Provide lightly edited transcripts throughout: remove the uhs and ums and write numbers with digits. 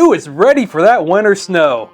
Who is ready for that winter snow?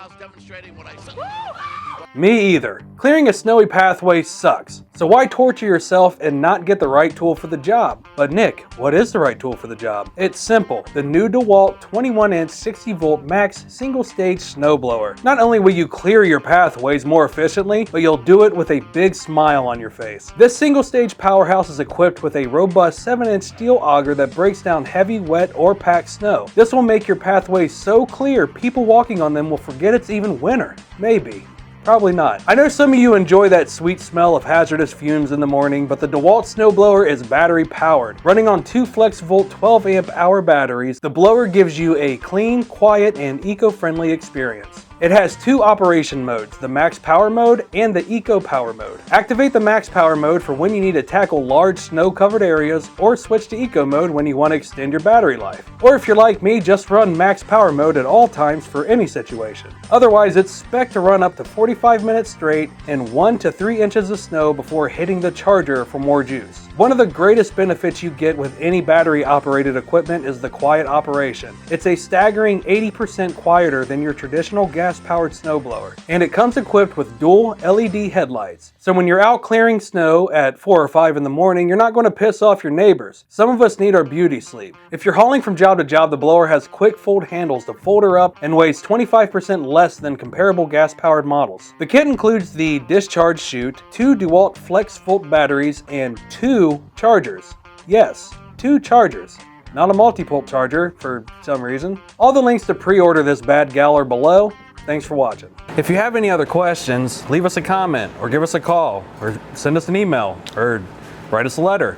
Me either. Clearing a snowy pathway sucks, so why torture yourself and not get the right tool for the job? But Nick, what is the right tool for the job? It's simple. The new DeWalt 21-inch 60-volt max single-stage snowblower. Not only will you clear your pathways more efficiently, but you'll do it with a big smile on your face. This single-stage powerhouse is equipped with a robust 7-inch steel auger that breaks down heavy, wet, or packed snow. This will make your pathways so clear, people walking on them will forget it's even winter. Maybe. Probably not. I know some of you enjoy that sweet smell of hazardous fumes in the morning, but the DeWalt snowblower is battery powered. Running on two FLEXVOLT 12 amp hour batteries, the blower gives you a clean, quiet, and eco-friendly experience. It has two operation modes, the max power mode and the eco power mode. Activate the max power mode for when you need to tackle large snow covered areas, or switch to eco mode when you want to extend your battery life. Or if you're like me, just run max power mode at all times for any situation. Otherwise, it's spec'd to run up to 45 minutes straight in 1 to 3 inches of snow before hitting the charger for more juice. One of the greatest benefits you get with any battery operated equipment is the quiet operation. It's a staggering 80% quieter than your traditional gas powered snowblower, and it comes equipped with dual LED headlights. So when you're out clearing snow at 4 or 5 in the morning, you're not going to piss off your neighbors. Some of us need our beauty sleep. If you're hauling from job to job, the blower has quick fold handles to fold her up and weighs 25% less than comparable gas powered models. The kit includes the discharge chute, 2 DeWalt FLEXVOLT batteries, and 2 chargers. Yes, 2 chargers. Not a multi-pult charger for some reason. All the links to pre-order this bad gal are below. Thanks for watching. If you have any other questions, leave us a comment or give us a call or send us an email or write us a letter.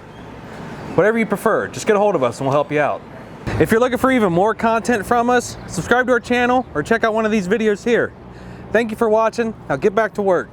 Whatever you prefer, just get a hold of us and we'll help you out. If you're looking for even more content from us, subscribe to our channel or check out one of these videos here. Thank you for watching. Now get back to work.